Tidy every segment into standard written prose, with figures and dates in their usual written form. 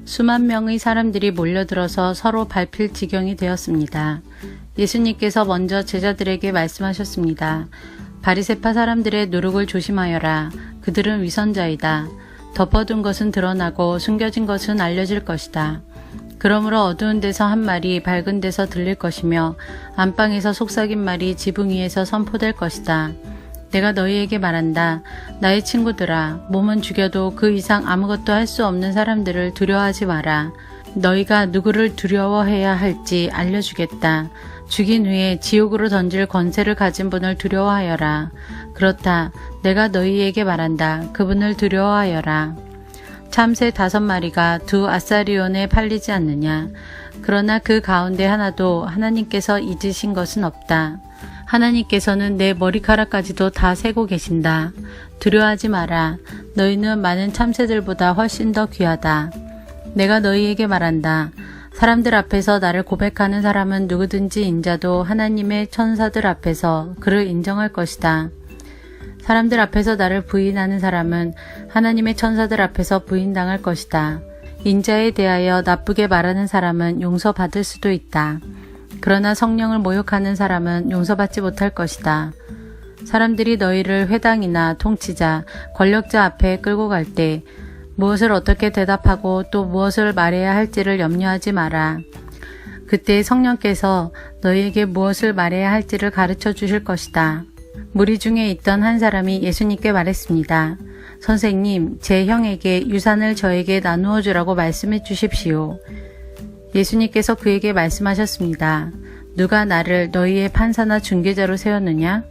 수만 명의 사람들이 몰려들어서 서로 밟힐 지경이 되었습니다. 예수님께서 먼저 제자들에게 말씀하셨습니다. 바리새파 사람들의 누룩을 조심하여라. 그들은 위선자이다. 덮어둔 것은 드러나고 숨겨진 것은 알려질 것이다. 그러므로 어두운 데서 한 말이 밝은 데서 들릴 것이며 안방에서 속삭인 말이 지붕 위에서 선포될 것이다. 내가 너희에게 말한다. 나의 친구들아, 몸은 죽여도 그 이상 아무것도 할 수 없는 사람들을 두려워하지 마라. 너희가 누구를 두려워해야 할지 알려주겠다. 죽인 후에 지옥으로 던질 권세를 가진 분을 두려워하여라. 그렇다. 내가 너희에게 말한다. 그분을 두려워하여라. 참새 5마리가 2 아사리온에 팔리지 않느냐. 그러나 그 가운데 하나도 하나님께서 잊으신 것은 없다. 하나님께서는 내 머리카락까지도 다 세고 계신다. 두려워하지 마라. 너희는 많은 참새들보다 훨씬 더 귀하다. 내가 너희에게 말한다. 사람들 앞에서 나를 고백하는 사람은 누구든지 인자도 하나님의 천사들 앞에서 그를 인정할 것이다. 사람들 앞에서 나를 부인하는 사람은 하나님의 천사들 앞에서 부인당할 것이다. 인자에 대하여 나쁘게 말하는 사람은 용서받을 수도 있다. 그러나 성령을 모욕하는 사람은 용서받지 못할 것이다. 사람들이 너희를 회당이나 통치자, 권력자 앞에 끌고 갈 때 무엇을 어떻게 대답하고 또 무엇을 말해야 할지를 염려하지 마라. 그때 성령께서 너희에게 무엇을 말해야 할지를 가르쳐 주실 것이다. 무리 중에 있던 한 사람이 예수님께 말했습니다. 선생님, 제 형에게 유산을 저에게 나누어 주라고 말씀해 주십시오. 예수님께서 그에게 말씀하셨습니다. 누가 나를 너희의 판사나 중개자로 세웠느냐?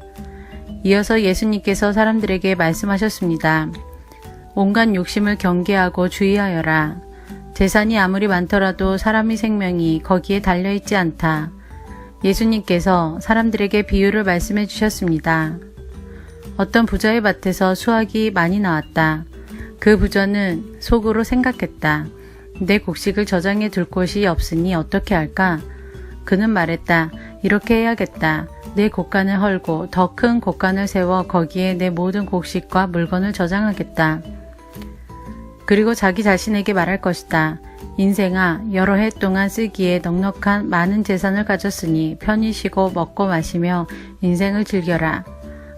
이어서 예수님께서 사람들에게 말씀하셨습니다. 온갖 욕심을 경계하고 주의하여라. 재산이 아무리 많더라도 사람의 생명이 거기에 달려있지 않다. 예수님께서 사람들에게 비유를 말씀해 주셨습니다. 어떤 부자의 밭에서 수확이 많이 나왔다. 그 부자는 속으로 생각했다. 내 곡식을 저장해 둘 곳이 없으니 어떻게 할까? 그는 말했다. 이렇게 해야겠다. 내 곡간을 헐고 더 큰 곡간을 세워 거기에 내 모든 곡식과 물건을 저장하겠다. 그리고 자기 자신에게 말할 것이다. 인생아, 여러 해 동안 쓰기에 넉넉한 많은 재산을 가졌으니 편히 쉬고 먹고 마시며 인생을 즐겨라.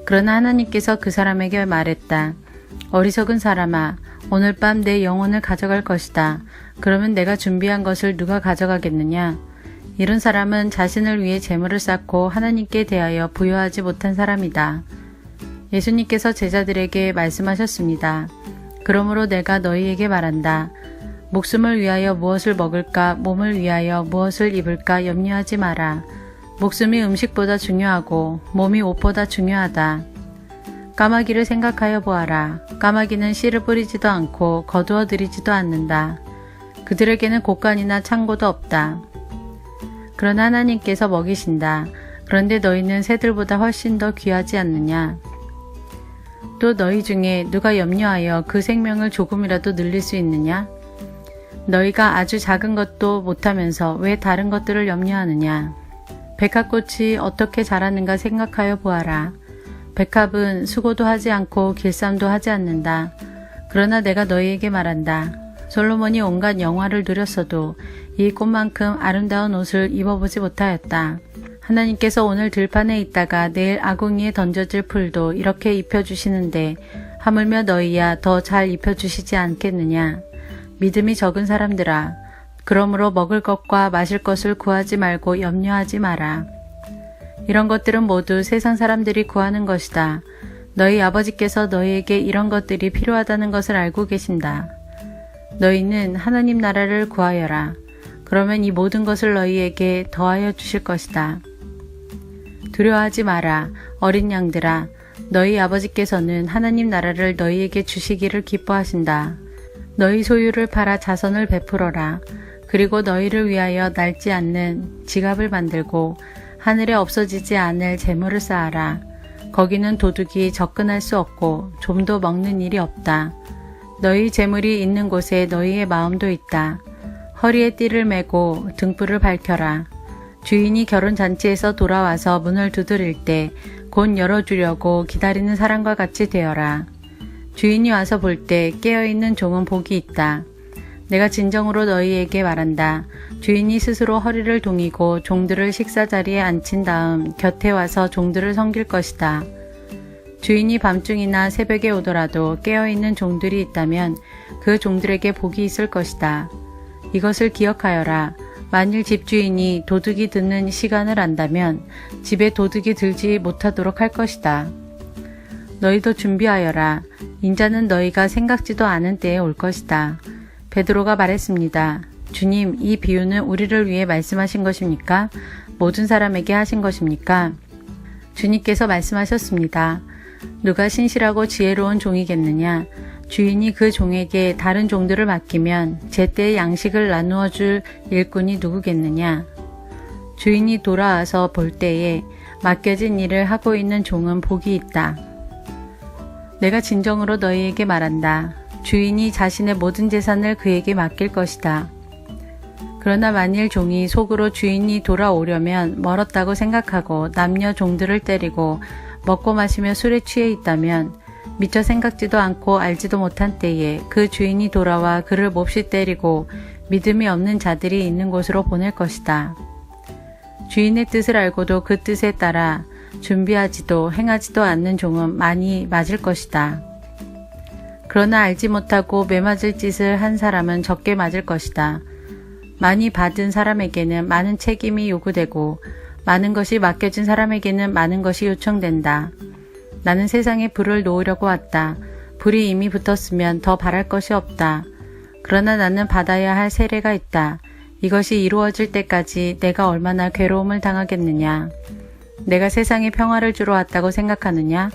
그러나 하나님께서 그 사람에게 말했다. 어리석은 사람아, 오늘 밤 내 영혼을 가져갈 것이다. 그러면 내가 준비한 것을 누가 가져가겠느냐? 이런 사람은 자신을 위해 재물을 쌓고 하나님께 대하여 부여하지 못한 사람이다. 예수님께서 제자들에게 말씀하셨습니다. 그러므로 내가 너희에게 말한다. 목숨을 위하여 무엇을 먹을까, 몸을 위하여 무엇을 입을까 염려하지 마라. 목숨이 음식보다 중요하고 몸이 옷보다 중요하다. 까마귀를 생각하여 보아라. 까마귀는 씨를 뿌리지도 않고 거두어 들이지도 않는다. 그들에게는 곡간이나 창고도 없다. 그러나 하나님께서 먹이신다. 그런데 너희는 새들보다 훨씬 더 귀하지 않느냐? 또 너희 중에 누가 염려하여 그 생명을 조금이라도 늘릴 수 있느냐? 너희가 아주 작은 것도 못하면서 왜 다른 것들을 염려하느냐? 백합꽃이 어떻게 자라는가 생각하여 보아라. 백합은 수고도 하지 않고 길쌈도 하지 않는다. 그러나 내가 너희에게 말한다. 솔로몬이 온갖 영화를 누렸어도 이 꽃만큼 아름다운 옷을 입어보지 못하였다. 하나님께서 오늘 들판에 있다가 내일 아궁이에 던져질 풀도 이렇게 입혀주시는데 하물며 너희야 더 잘 입혀주시지 않겠느냐. 믿음이 적은 사람들아, 그러므로 먹을 것과 마실 것을 구하지 말고 염려하지 마라. 이런 것들은 모두 세상 사람들이 구하는 것이다. 너희 아버지께서 너희에게 이런 것들이 필요하다는 것을 알고 계신다. 너희는 하나님 나라를 구하여라. 그러면 이 모든 것을 너희에게 더하여 주실 것이다. 두려워하지 마라. 어린 양들아, 너희 아버지께서는 하나님 나라를 너희에게 주시기를 기뻐하신다. 너희 소유를 팔아 자선을 베풀어라. 그리고 너희를 위하여 낡지 않는 지갑을 만들고 하늘에 없어지지 않을 재물을 쌓아라. 거기는 도둑이 접근할 수 없고 좀도 먹는 일이 없다. 너희 재물이 있는 곳에 너희의 마음도 있다. 허리에 띠를 메고 등불을 밝혀라. 주인이 결혼잔치에서 돌아와서 문을 두드릴 때 곧 열어주려고 기다리는 사람과 같이 되어라. 주인이 와서 볼 때 깨어있는 종은 복이 있다. 내가 진정으로 너희에게 말한다. 주인이 스스로 허리를 동이고 종들을 식사자리에 앉힌 다음 곁에 와서 종들을 섬길 것이다. 주인이 밤중이나 새벽에 오더라도 깨어있는 종들이 있다면 그 종들에게 복이 있을 것이다. 이것을 기억하여라. 만일 집주인이 도둑이 드는 시간을 안다면 집에 도둑이 들지 못하도록 할 것이다. 너희도 준비하여라. 인자는 너희가 생각지도 않은 때에 올 것이다. 베드로가 말했습니다. 주님, 이 비유는 우리를 위해 말씀하신 것입니까? 모든 사람에게 하신 것입니까? 주님께서 말씀하셨습니다. 누가 신실하고 지혜로운 종이겠느냐? 주인이 그 종에게 다른 종들을 맡기면 제때의 양식을 나누어 줄 일꾼이 누구겠느냐? 주인이 돌아와서 볼 때에 맡겨진 일을 하고 있는 종은 복이 있다. 내가 진정으로 너희에게 말한다. 주인이 자신의 모든 재산을 그에게 맡길 것이다. 그러나 만일 종이 속으로 주인이 돌아오려면 멀었다고 생각하고 남녀 종들을 때리고 먹고 마시며 술에 취해 있다면 미처 생각지도 않고 알지도 못한 때에 그 주인이 돌아와 그를 몹시 때리고 믿음이 없는 자들이 있는 곳으로 보낼 것이다. 주인의 뜻을 알고도 그 뜻에 따라 준비하지도 행하지도 않는 종은 많이 맞을 것이다. 그러나 알지 못하고 매맞을 짓을 한 사람은 적게 맞을 것이다. 많이 받은 사람에게는 많은 책임이 요구되고 많은 것이 맡겨진 사람에게는 많은 것이 요청된다. 나는 세상에 불을 놓으려고 왔다. 불이 이미 붙었으면 더 바랄 것이 없다. 그러나 나는 받아야 할 세례가 있다. 이것이 이루어질 때까지 내가 얼마나 괴로움을 당하겠느냐. 내가 세상에 평화를 주러 왔다고 생각하느냐?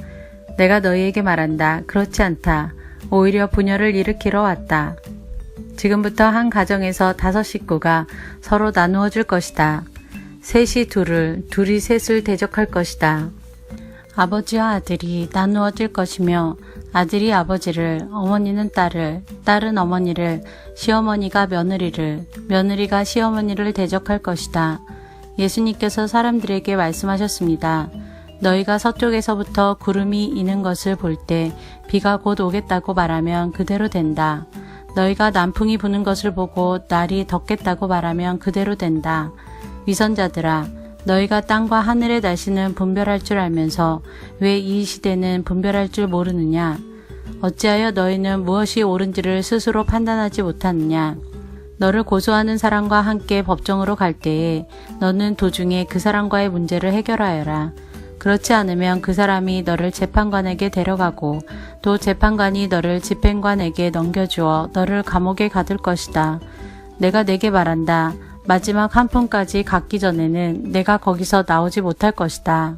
내가 너희에게 말한다. 그렇지 않다. 오히려 분열을 일으키러 왔다. 지금부터 한 가정에서 5 식구가 서로 나누어 줄 것이다. 셋이 둘을, 둘이 셋을 대적할 것이다. 아버지와 아들이 나누어질 것이며 아들이 아버지를, 어머니는 딸을, 딸은 어머니를, 시어머니가 며느리를, 며느리가 시어머니를 대적할 것이다. 예수님께서 사람들에게 말씀하셨습니다. 너희가 서쪽에서부터 구름이 이는 것을 볼 때 비가 곧 오겠다고 말하면 그대로 된다. 너희가 남풍이 부는 것을 보고 날이 덥겠다고 말하면 그대로 된다. 위선자들아, 너희가 땅과 하늘의 날씨는 분별할 줄 알면서 왜 이 시대는 분별할 줄 모르느냐? 어찌하여 너희는 무엇이 옳은지를 스스로 판단하지 못하느냐? 너를 고소하는 사람과 함께 법정으로 갈 때에 너는 도중에 그 사람과의 문제를 해결하여라. 그렇지 않으면 그 사람이 너를 재판관에게 데려가고 또 재판관이 너를 집행관에게 넘겨주어 너를 감옥에 가둘 것이다. 내가 네게 말한다. 마지막 한 푼까지 갚기 전에는 내가 거기서 나오지 못할 것이다.